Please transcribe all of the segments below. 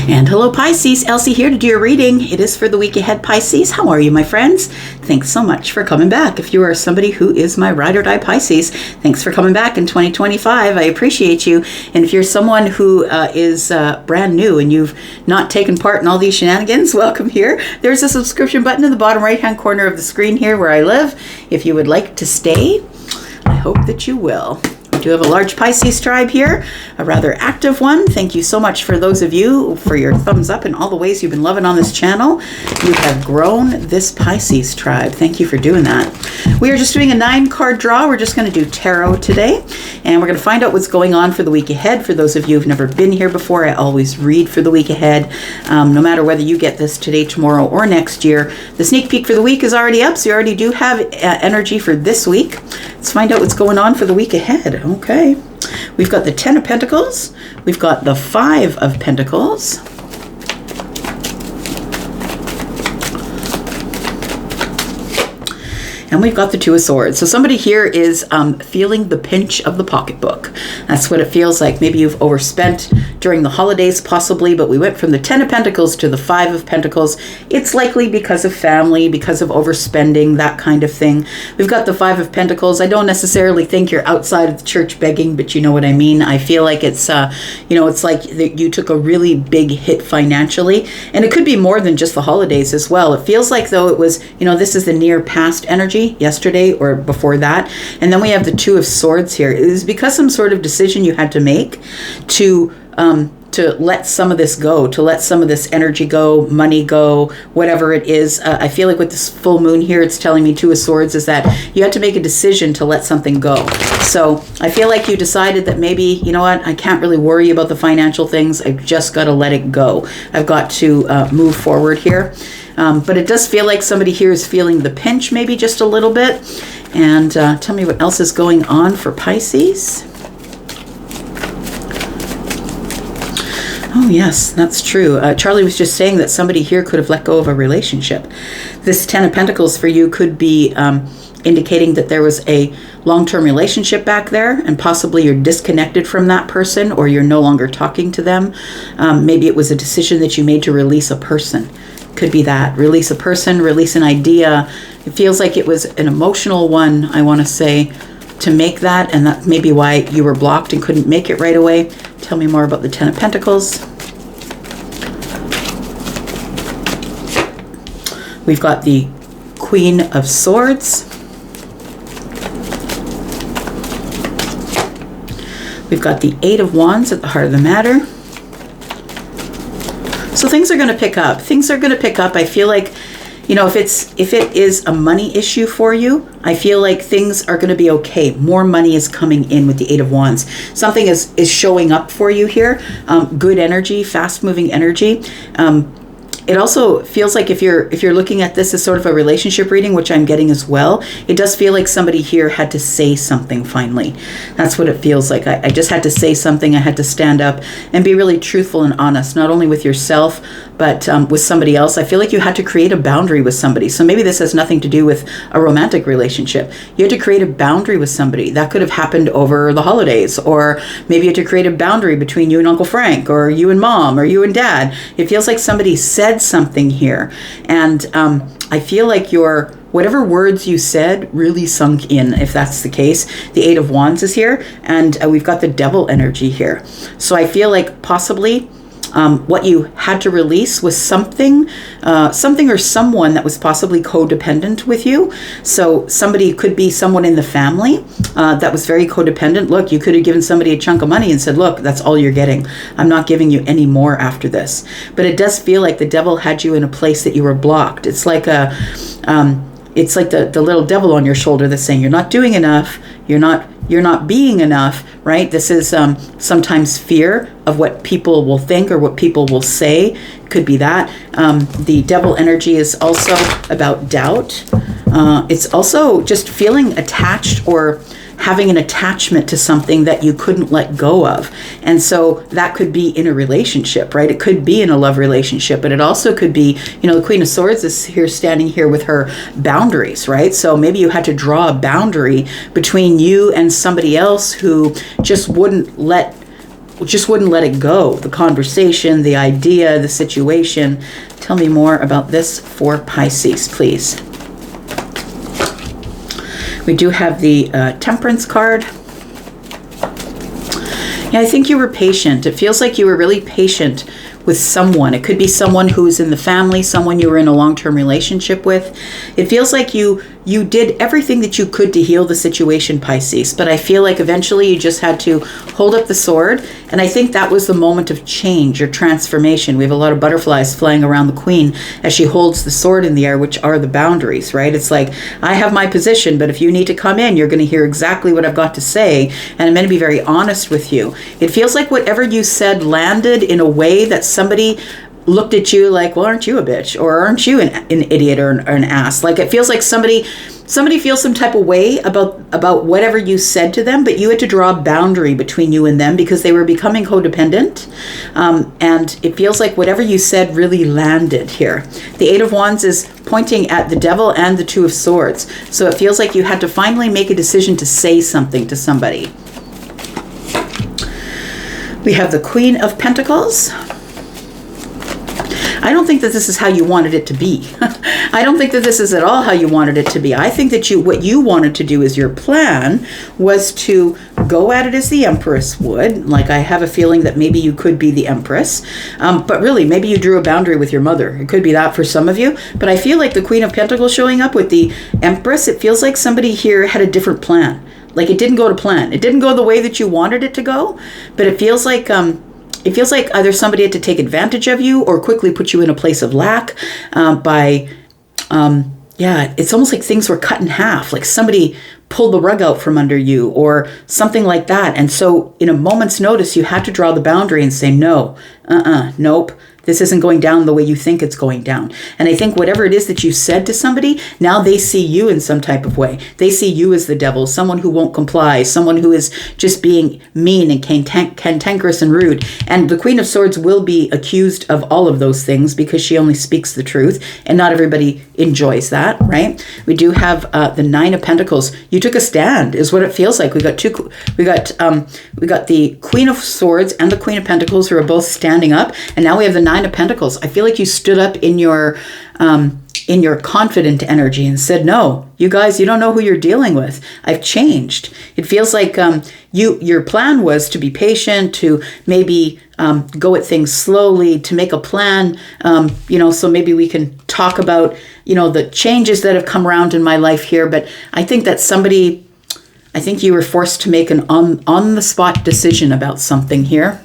And hello Pisces, Elsie here to do your reading. It is for the week ahead, Pisces. How are you, my friends? Thanks so much for coming back. If you are somebody who is my ride or die Pisces, thanks for coming back in 2025. I appreciate you. And if you're someone who is brand new and you've not taken part in all these shenanigans, welcome here. There's a subscription button in the bottom right hand corner of the screen here where I live. If you would like to stay, I hope that you will. We do have a large Pisces tribe here, a rather active one. Thank you so much for those of you for your thumbs up and all the ways you've been loving on this channel. You have grown this Pisces tribe. Thank you for doing that. We are just doing a 9-card draw. We're just going to do tarot today, and we're going to find out what's going on for the week ahead. For those of you who've never been here before, I always read for the week ahead. No matter whether you get this today, tomorrow, or next year, the sneak peek for the week is already up, so you already do have energy for this week. Let's find out what's going on for the week ahead. Okay. We've got the 10 of Pentacles. We've got the 5 of Pentacles. And we've got the 2 of Swords. So somebody here is feeling the pinch of the pocketbook. That's what it feels like. Maybe you've overspent during the holidays, possibly, but we went from the 10 of Pentacles to the 5 of Pentacles. It's likely because of family, because of overspending, that kind of thing. We've got the 5 of Pentacles. I don't necessarily think you're outside of the church begging, but you know what I mean. I feel like it's, it's like you took a really big hit financially, and it could be more than just the holidays as well. It feels like though it was, this is the near past energy, yesterday or before that. And then we have the 2 of Swords here. It is because some sort of decision you had to make to let some of this go, to let some of this energy go, money go, whatever it is. I feel like with this full moon here, it's telling me 2 of Swords is that you had to make a decision to let something go. So I feel like you decided that maybe, you know what, I can't really worry about the financial things. I've just got to let it go. I've got to move forward here. But it does feel like somebody here is feeling the pinch maybe just a little bit. And tell me what else is going on for Pisces. Oh, yes, that's true. Charlie was just saying that somebody here could have let go of a relationship. This 10 of Pentacles for you could be indicating that there was a long-term relationship back there, and possibly you're disconnected from that person, or you're no longer talking to them. Maybe it was a decision that you made to release a person. Could be that. Release a person, release an idea. It feels like it was an emotional one, I want to say, to make that, and that may be why you were blocked and couldn't make it right away. Tell me more about the 10 of Pentacles. We've got the Queen of Swords. We've got the 8 of Wands at the heart of the matter. So things are going to pick up. Things are going to pick up. I feel like, if it is a money issue for you, I feel like things are going to be okay. More money is coming in with the 8 of Wands. Something is showing up for you here. Good energy, fast-moving energy. It also feels like if you're looking at this as sort of a relationship reading, which I'm getting as well, it does feel like somebody here had to say something finally. That's what it feels like. I just had to say something. I had to stand up and be really truthful and honest, not only with yourself, but with somebody else. I feel like you had to create a boundary with somebody. So maybe this has nothing to do with a romantic relationship. You had to create a boundary with somebody. That could have happened over the holidays, or maybe you had to create a boundary between you and Uncle Frank, or you and Mom, or you and Dad. It feels like somebody said something here, and I feel like whatever words you said really sunk in, if that's the case. The 8 of Wands is here, and we've got the Devil energy here. So I feel like possibly what you had to release was something or someone that was possibly codependent with you. So somebody could be someone in the family that was very codependent. Look, you could have given somebody a chunk of money and said, look, that's all you're getting. I'm not giving you any more after this. But it does feel like the devil had you in a place that you were blocked. It's like the little devil on your shoulder that's saying, you're not doing enough. You're not being enough, right? This is sometimes fear of what people will think or what people will say. Could be that. The Devil energy is also about doubt. It's also just feeling attached or having an attachment to something that you couldn't let go of. And so that could be in a relationship, right? It could be in a love relationship, but it also could be, the Queen of Swords is here standing here with her boundaries, right? So maybe you had to draw a boundary between you and somebody else who just wouldn't let just wouldn't let it go. The conversation, the idea, the situation. Tell me more about this for Pisces, please. We do have the Temperance card. Yeah, I think you were patient. It feels like you were really patient with someone. It could be someone who's in the family, someone you were in a long-term relationship with. It feels like you did everything that you could to heal the situation, Pisces, but I feel like eventually you just had to hold up the sword, and I think that was the moment of change or transformation. We have a lot of butterflies flying around the Queen as she holds the sword in the air, which are the boundaries, right? It's like, I have my position, but if you need to come in, you're going to hear exactly what I've got to say, and I'm going to be very honest with you. It feels like whatever you said landed in a way that somebody looked at you like, well, aren't you a bitch? Or aren't you an idiot or an ass? Like, it feels like somebody feels some type of way about whatever you said to them, but you had to draw a boundary between you and them because they were becoming codependent. And it feels like whatever you said really landed here. The Eight of Wands is pointing at the Devil and the Two of Swords. So it feels like you had to finally make a decision to say something to somebody. We have the Queen of Pentacles. I don't think that this is how you wanted it to be. I don't think that this is at all how you wanted it to be. I think that what you wanted to do as your plan was to go at it as the Empress would. Like, I have a feeling that maybe you could be the Empress. But really, maybe you drew a boundary with your mother. It could be that for some of you. But I feel like the Queen of Pentacles showing up with the Empress, it feels like somebody here had a different plan. Like, it didn't go to plan. It didn't go the way that you wanted it to go. But it feels like either somebody had to take advantage of you or quickly put you in a place of lack it's almost like things were cut in half, like somebody pulled the rug out from under you or something like that. And so in a moment's notice, you had to draw the boundary and say, no, nope. This isn't going down the way you think it's going down. And I think whatever it is that you said to somebody, now they see you in some type of way. They see you as the devil, someone who won't comply, someone who is just being mean and cantankerous and rude. And the Queen of Swords will be accused of all of those things because she only speaks the truth, and not everybody enjoys that, right? We do have the Nine of Pentacles. You took a stand, is what it feels like. We got the Queen of Swords and the Queen of Pentacles who are both standing up, and now we have the Nine of Pentacles. I feel like you stood up in your confident energy and said, no, you guys, you don't know who you're dealing with. I've changed. It feels like your plan was to be patient, to maybe go at things slowly, to make a plan, so maybe we can talk about, the changes that have come around in my life here. But I think that I think you were forced to make an on-the-spot decision about something here.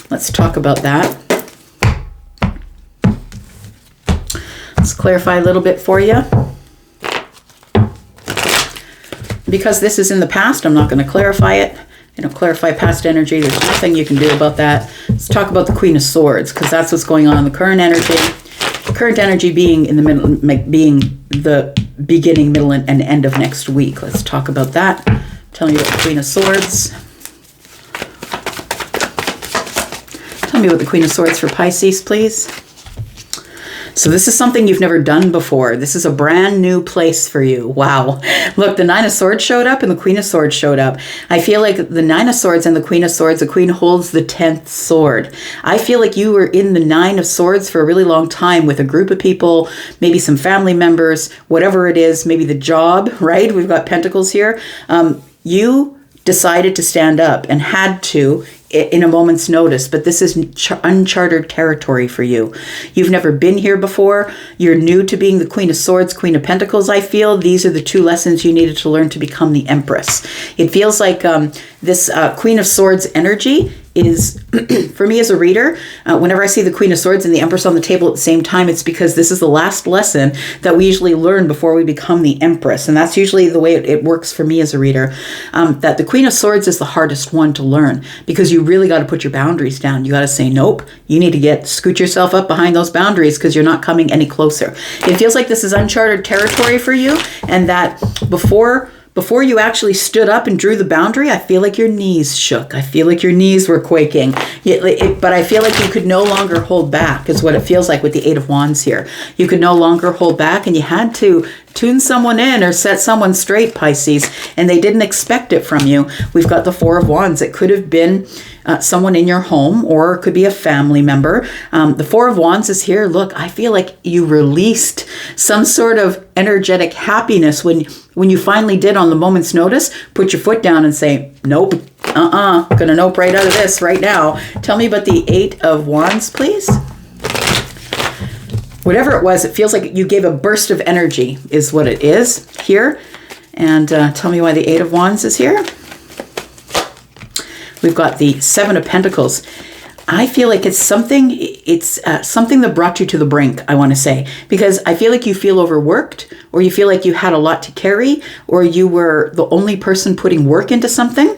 Let's talk about that. Let's clarify a little bit for you. Because this is in the past, I'm not going to clarify it. I don't clarify past energy. There's nothing you can do about that. Let's talk about the Queen of Swords, because that's what's going on in the current energy. The current energy being in the middle, being the beginning, middle, and end of next week. Let's talk about that. Tell me about the Queen of Swords. Tell me about the Queen of Swords for Pisces, please. So this is something you've never done before. This is a brand new place for you. Wow. Look, the Nine of Swords showed up and the Queen of Swords showed up. I feel like the Nine of Swords and the Queen of Swords, the Queen holds the 10th sword. I feel like you were in the Nine of Swords for a really long time with a group of people, maybe some family members, whatever it is, maybe the job, right? We've got Pentacles here. You decided to stand up and had to in a moment's notice, but this is uncharted territory for you. You've never been here before. You're new to being the Queen of Swords, Queen of Pentacles. I feel these are the two lessons you needed to learn to become the Empress. It feels like this Queen of Swords energy is, for me as a reader, whenever I see the Queen of Swords and the Empress on the table at the same time, it's because this is the last lesson that we usually learn before we become the Empress. And that's usually the way it works for me as a reader, that the Queen of Swords is the hardest one to learn because you really got to put your boundaries down. You got to say, nope, you need to scoot yourself up behind those boundaries because you're not coming any closer. It feels like this is uncharted territory for you, and that before you actually stood up and drew the boundary, I feel like your knees shook. I feel like your knees were quaking. But I feel like you could no longer hold back, is what it feels like with the Eight of Wands here. You could no longer hold back, and you had to tune someone in or set someone straight, Pisces, and they didn't expect it from you. We've got the Four of Wands. It could have been someone in your home, or it could be a family member. The Four of Wands is here. Look, I feel like you released some sort of energetic happiness when you finally did, on the moment's notice, put your foot down and say, nope, gonna nope right out of this right now. Tell me about the Eight of Wands, please. Whatever it was, it feels like you gave a burst of energy is what it is here. And tell me why the Eight of Wands is here. We've got the Seven of Pentacles. I feel like it's something that brought you to the brink, I want to say, because I feel like you feel overworked, or you feel like you had a lot to carry, or you were the only person putting work into something.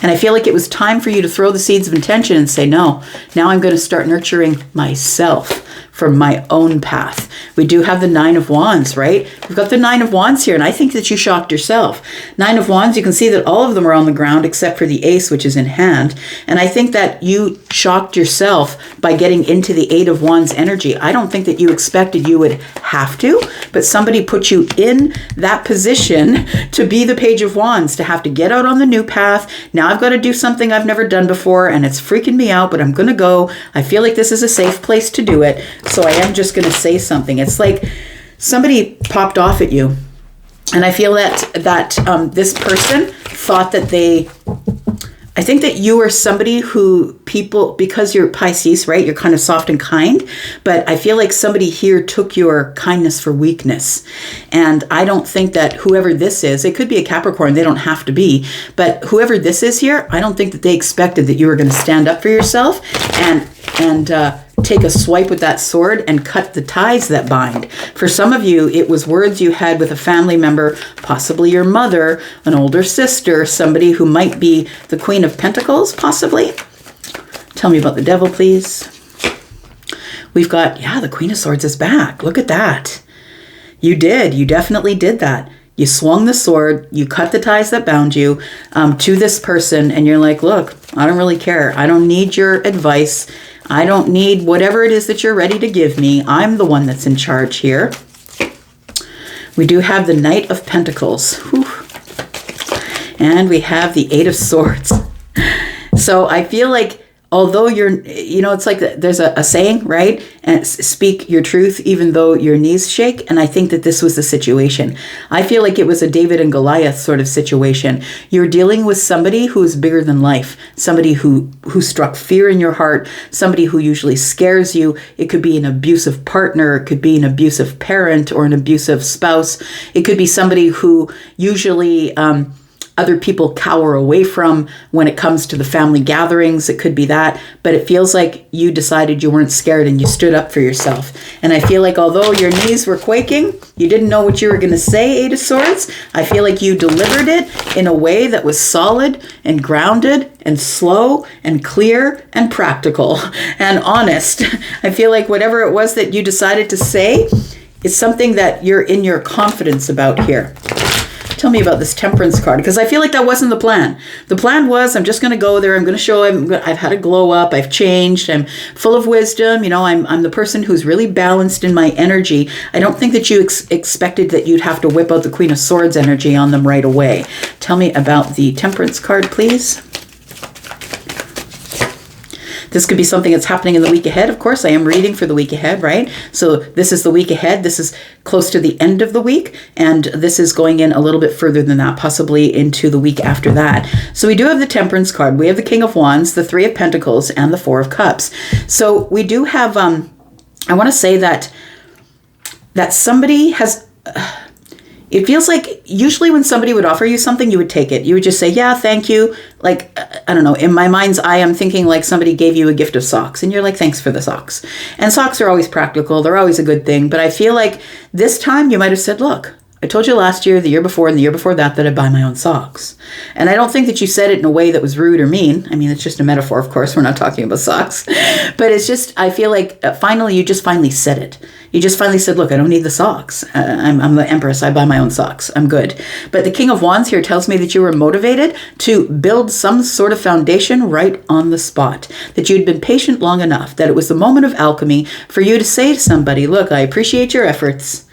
And I feel like it was time for you to throw the seeds of intention and say, no, now I'm going to start nurturing myself from my own path. We do have the Nine of Wands, right? We've got the Nine of Wands here, and I think that you shocked yourself. Nine of Wands, you can see that all of them are on the ground except for the Ace, which is in hand. And I think that you shocked yourself by getting into the Eight of Wands energy. I don't think that you expected you would have to, but somebody put you in that position to be the Page of Wands, to have to get out on the new path. Now I've got to do something I've never done before, and it's freaking me out, but I'm going to go. I feel like this is a safe place to do it. So I am just going to say something. It's like somebody popped off at you. And I feel that this person thought that I think that you are somebody who people, because you're Pisces, right? You're kind of soft and kind, but I feel like somebody here took your kindness for weakness. And I don't think that whoever this is, it could be a Capricorn, they don't have to be, but whoever this is here, I don't think that they expected that you were going to stand up for yourself and take a swipe with that sword and cut the ties that bind. For some of you, it was words you had with a family member, possibly your mother, an older sister, somebody who might be the Queen of Pentacles, possibly. Tell me about the Devil, please. We've got, the Queen of Swords is back. Look at that. You definitely did that. You swung the sword, you cut the ties that bound you to this person, and you're like, look, I don't really care. I don't need your advice. I don't need whatever it is that you're ready to give me. I'm the one that's in charge here. We do have the Knight of Pentacles. Whew. And we have the Eight of Swords. So I feel like, although it's like there's a saying, right? And speak your truth even though your knees shake. And I think that this was the situation. I feel like it was a David and Goliath sort of situation. You're dealing with somebody who is bigger than life, somebody who struck fear in your heart, somebody who usually scares you. It could be an abusive partner. It could be an abusive parent or an abusive spouse. It could be somebody who usually other people cower away from when it comes to the family gatherings. It could be that, but it feels like you decided you weren't scared and you stood up for yourself. And I feel like although your knees were quaking, you didn't know what you were going to say, Eight of Swords. I feel like you delivered it in a way that was solid and grounded and slow and clear and practical and honest. I feel like whatever it was that you decided to say is something that you're in your confidence about here. Tell me about this Temperance card, because I feel like that wasn't the plan. The plan was, I'm just going to go there. I'm going to show I've had a glow up. I've changed. I'm full of wisdom. I'm the person who's really balanced in my energy. I don't think that you expected that you'd have to whip out the Queen of Swords energy on them right away. Tell me about the Temperance card, please. This could be something that's happening in the week ahead. Of course, I am reading for the week ahead, right? So this is the week ahead. This is close to the end of the week. And this is going in a little bit further than that, possibly into the week after that. So we do have the Temperance card. We have the King of Wands, the Three of Pentacles, and the Four of Cups. So we do have, I want to say that somebody has... It feels like usually when somebody would offer you something, you would take it. You would just say, yeah, thank you. Like, I don't know, in my mind's eye, I'm thinking like somebody gave you a gift of socks and you're like, thanks for the socks. And socks are always practical. They're always a good thing. But I feel like this time you might have said, look, I told you last year, the year before, and the year before that I buy my own socks. And I don't think that you said it in a way that was rude or mean. I mean, it's just a metaphor, of course. We're not talking about socks. But it's just, I feel like you just finally said it. You just finally said, look, I don't need the socks. I'm the Empress. I buy my own socks. I'm good. But the King of Wands here tells me that you were motivated to build some sort of foundation right on the spot, that you'd been patient long enough, that it was the moment of alchemy for you to say to somebody, look, I appreciate your efforts.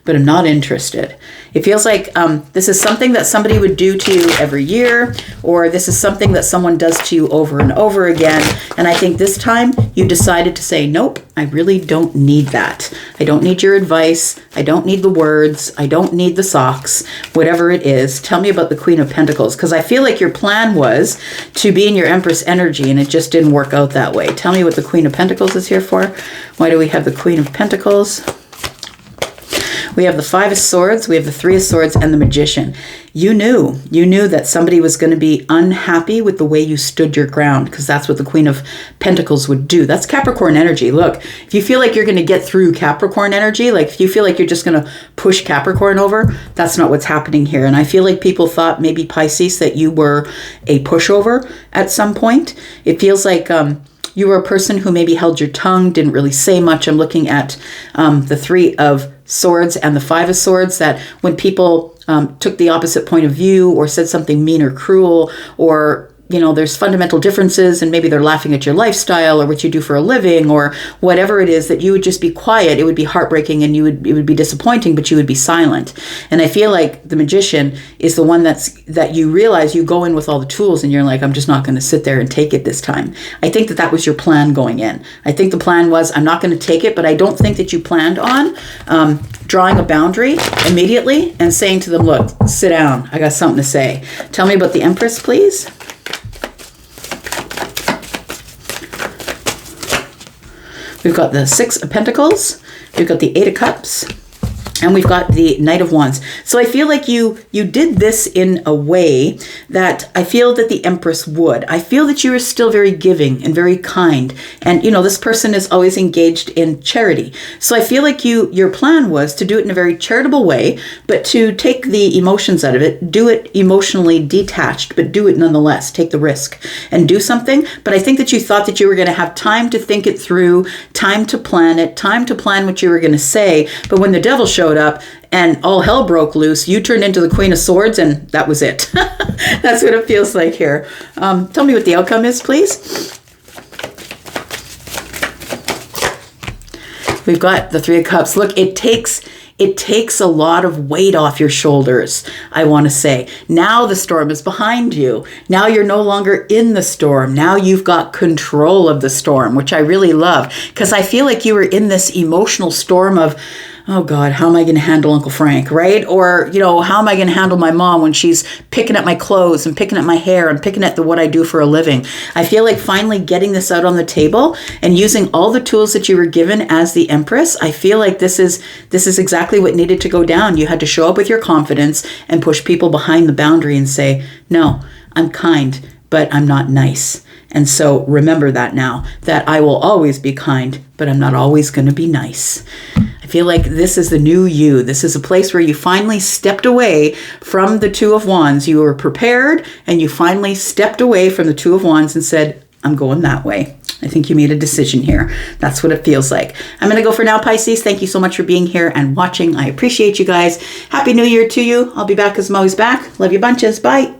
but I'm not interested. It feels like this is something that somebody would do to you every year, or this is something that someone does to you over and over again. And I think this time you decided to say, nope, I really don't need that. I don't need your advice. I don't need the words. I don't need the socks, whatever it is. Tell me about the Queen of Pentacles, because I feel like your plan was to be in your Empress energy and it just didn't work out that way. Tell me what the Queen of Pentacles is here for. Why do we have the Queen of Pentacles? We have the Five of Swords, we have the Three of Swords, and the Magician. You knew that somebody was going to be unhappy with the way you stood your ground, because that's what the Queen of Pentacles would do. That's Capricorn energy. Look, if you feel like you're going to get through Capricorn energy, like if you feel like you're just going to push Capricorn over, that's not what's happening here. And I feel like people thought, maybe Pisces, that you were a pushover at some point. It feels like you were a person who maybe held your tongue, didn't really say much. I'm looking at the Three of Swords and the Five of Swords, that when people took the opposite point of view or said something mean or cruel, or there's fundamental differences and maybe they're laughing at your lifestyle or what you do for a living or whatever it is, that you would just be quiet. It would be heartbreaking and it would be disappointing, but you would be silent. And I feel like the Magician is the one that you realize you go in with all the tools and you're like, I'm just not going to sit there and take it this time. I think that was your plan going in. I think the plan was, I'm not going to take it, but I don't think that you planned on drawing a boundary immediately and saying to them, look, sit down. I got something to say. Tell me about the Empress, please. We've got the Six of Pentacles, we've got the Eight of Cups, and we've got the Knight of Wands. So I feel like you did this in a way that I feel that the Empress would. I feel that you are still very giving and very kind. And, this person is always engaged in charity. So I feel like your plan was to do it in a very charitable way, but to take the emotions out of it, do it emotionally detached, but do it nonetheless. Take the risk and do something. But I think that you thought that you were going to have time to think it through, time to plan it, time to plan what you were going to say. But when the devil showed up and all hell broke loose, you turned into the Queen of Swords, and that was it. That's what it feels like here. Tell me what the outcome is, please. We've got the Three of Cups. Look, it takes a lot of weight off your shoulders, I want to say. Now the storm is behind you. Now you're no longer in the storm. Now you've got control of the storm, which I really love, because I feel like you were in this emotional storm of, oh God, how am I going to handle Uncle Frank, right? Or, how am I going to handle my mom when she's picking at my clothes and picking at my hair and picking at what I do for a living? I feel like finally getting this out on the table and using all the tools that you were given as the Empress, I feel like this is exactly what needed to go down. You had to show up with your confidence and push people behind the boundary and say, no, I'm kind, but I'm not nice. And so remember that now, that I will always be kind, but I'm not always going to be nice. I feel like this is the new you. This is a place where you finally stepped away from the Two of Wands. You were prepared and you finally stepped away from the Two of Wands and said, I'm going that way. I think you made a decision here. That's what it feels like. I'm going to go for now, Pisces. Thank you so much for being here and watching. I appreciate you guys. Happy New Year to you. I'll be back because I'm always back. Love you bunches. Bye.